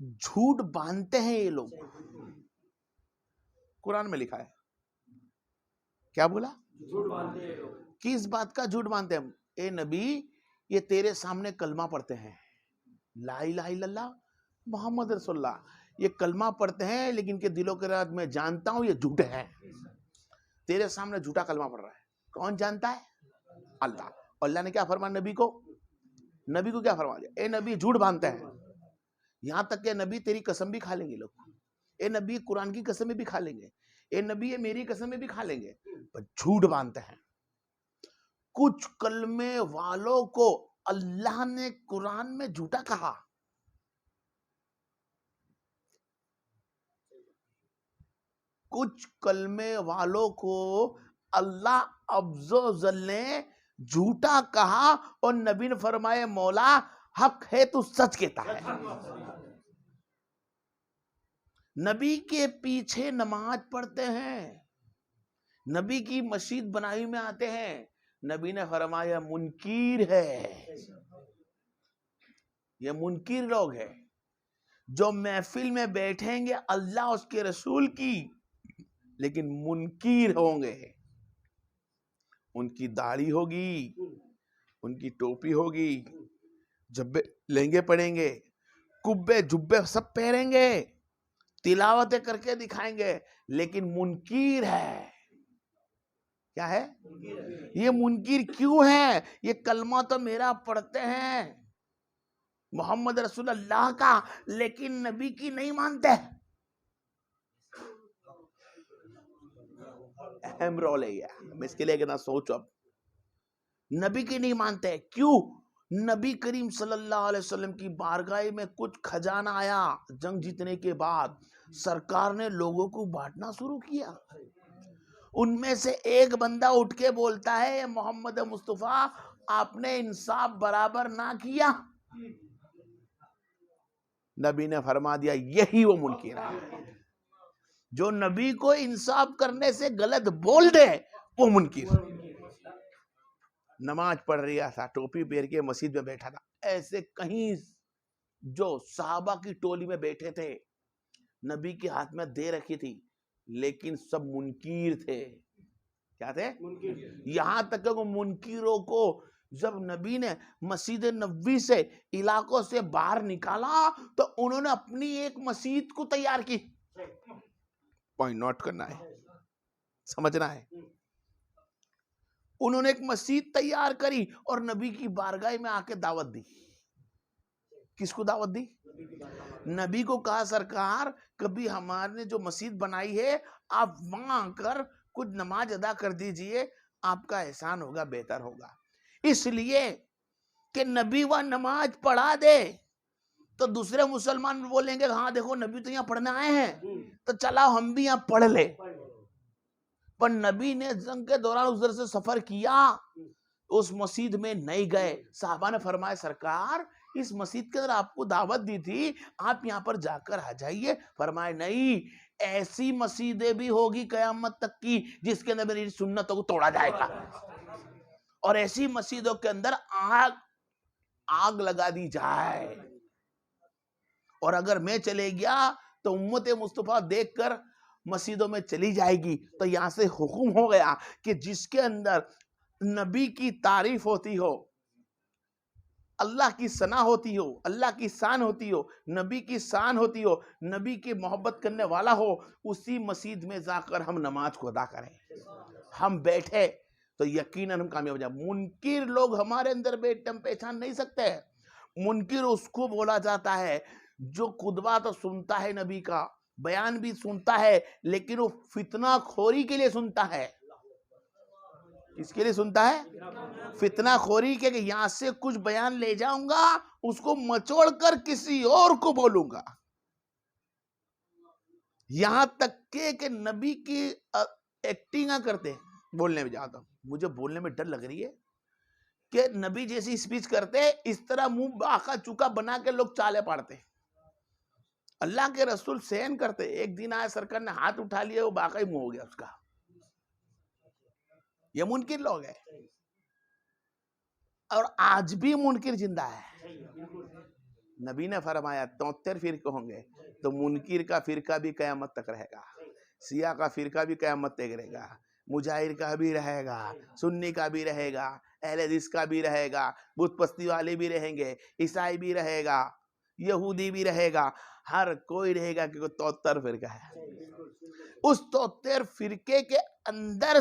جھوٹ باندھتے ہیں یہ لوگ. قرآن میں لکھا ہے. کیا بولا؟ کس بات کا جھوٹ باندھتے ہیں؟ اے نبی یہ تیرے سامنے کلمہ پڑھتے ہیں، لا الہ الا اللہ محمد رسول اللہ، یہ کلمہ پڑھتے ہیں لیکن کے دلوں کے رات میں جانتا ہوں یہ جھوٹے ہیں. تیرے سامنے جھوٹا کلمہ پڑھ رہا ہے. کون جانتا ہے؟ اللہ. اور اللہ نے کیا فرمایا نبی کو؟ نبی کو کیا فرما دیا؟ اے نبی جھوٹ باندھتے ہیں. یہاں تک کہ نبی تیری قسم بھی کھا لیں گے لوگ. اے نبی قرآن کی قسم بھی کھا لیں گے. اے نبی یہ میری قسم بھی کھا لیں گے، پر جھوٹ باندھتے ہیں. کچھ کلمے والوں کو اللہ نے قرآن میں جھوٹا کہا. کچھ کلمے والوں کو اللہ عز و جل نے جھوٹا کہا، اور نبی نے فرمائے مولا حق ہے تو سچ کہتا ہے. نبی کے پیچھے نماز پڑھتے ہیں، نبی کی مسجد بنائی میں آتے ہیں، نبی نے فرمایا منکر ہے. یہ منکر لوگ ہیں جو محفل میں بیٹھیں گے اللہ اس کے رسول کی، لیکن منکر ہوں گے. ان کی داڑھی ہوگی، ان کی ٹوپی ہوگی، جبے لہنگے پڑیں گے، کبے جبے سب پہنیں گے، تلاوتیں کر کے دکھائیں گے، لیکن منکر ہے. کیا ہے؟ یہ منکر کیوں ہے؟ یہ کلمہ تو میرا پڑھتے ہیں محمد رسول اللہ کا، لیکن نبی کی نہیں مانتے. اہم رول ہے یہ. میں اس کے لیے کہنا سوچو. اب نبی کی نہیں مانتے کیوں؟ نبی کریم صلی اللہ علیہ وسلم کی بارگاہ میں کچھ خزانہ آیا جنگ جیتنے کے بعد، سرکار نے لوگوں کو بانٹنا شروع کیا. ان میں سے ایک بندہ اٹھ کے بولتا ہے محمد مصطفیٰ آپ نے انصاف برابر نہ کیا. نبی نے فرما دیا یہی وہ منکر ہے. جو نبی کو انصاف کرنے سے غلط بول دے وہ منکر. نماز پڑھ رہا تھا، ٹوپی پہن کے مسجد میں بیٹھا تھا، ایسے کہیں جو صحابہ کی ٹولی میں بیٹھے تھے، نبی کے ہاتھ میں دے رکھی تھی، لیکن سب منکر تھے. کیا تھے؟ یہاں تک کہ وہ منکروں کو جب نبی نے مسجد نبوی سے علاقوں سے باہر نکالا تو انہوں نے اپنی ایک مسجد کو تیار کی. پوائنٹ نوٹ کرنا ہے، سمجھنا ہے. انہوں نے ایک مسجد تیار کری اور نبی کی بارگاہ میں آ کے دعوت دی. کس کو دعوت دی؟ نبی کو کہا سرکار کبھی ہمارے نے جو مسجد بنائی ہے آپ وہاں آ کر کچھ نماز ادا کر دیجئے، آپ کا احسان ہوگا، بہتر ہوگا. اس لیے کہ نبی وہ نماز پڑھا دے تو دوسرے مسلمان بولیں گے ہاں دیکھو نبی تو یہاں پڑھنے آئے ہیں تو چلا ہم بھی یہاں پڑھ لے. پر نبی نے جنگ کے دوران ادھر سے سفر کیا، اس مسجد میں نہیں گئے. صحابہ نے فرمایا سرکار اس مسجد کے اندر آپ کو دعوت دی تھی، آپ یہاں پر جا کر آ جائیے. فرمایا نہیں، ایسی مسجدیں بھی ہوگی قیامت تک کی جس کے اندر میری سنتوں کو توڑا جائے گا، اور ایسی مسجدوں کے اندر آگ لگا دی جائے. اور اگر میں چلے گیا تو امت مصطفیٰ دیکھ کر مسجدوں میں چلی جائے گی. تو یہاں سے حکم ہو گیا کہ جس کے اندر نبی کی تعریف ہوتی ہو، اللہ کی ثنا ہوتی ہو، اللہ کی شان ہوتی ہو، نبی کی شان ہوتی ہو، نبی کی محبت کرنے والا ہو، اسی مسجد میں جا کر ہم نماز کو ادا کریں. ہم بیٹھے تو یقیناً ہم کامیاب ہو جائیں. منکر لوگ ہمارے اندر بیٹھے ہم پہچان نہیں سکتے. منکر اس کو بولا جاتا ہے جو خطبہ تو سنتا ہے، نبی کا بیان بھی سنتا ہے، لیکن وہ فتنہ خوری کے لیے سنتا ہے. اس کے لیے سنتا ہے فتنہ خوری کے، کہ یہاں سے کچھ بیان لے جاؤں گا اس کو مچوڑ کر کسی اور کو بولوں گا. یہاں تک کہ نبی کی ایکٹنگ کرتے ہیں. بولنے میں جاتا ہوں، مجھے بولنے میں ڈر لگ رہی ہے کہ نبی جیسی اسپیچ کرتے اس طرح منہ باقا چکا بنا کے لوگ چالے پاڑتے. اللہ کے رسول سین کرتے. ایک دن آئے سرکار نے ہاتھ اٹھا لیا، وہ باقی منہ ہو گیا اس کا. یہ منکر لوگ ہیں، اور آج بھی منکر زندہ ہے. نبی نے فرمایا 73 فرقے ہوں گے، تو منکر کا فرقہ بھی قیامت تک رہے گا، سیاہ کا فرقہ بھی قیامت تک رہے گا، مجاہر کا بھی رہے گا، سنی کا بھی رہے گا، اہل حدیث کا بھی رہے گا، بت پستی والے بھی رہیں گے، عیسائی بھی رہے گا، یہودی بھی رہے گا، ہر کوئی رہے گا، کیونکہ 73 فرقہ ہے۔ اس 73 فرقے کے اندر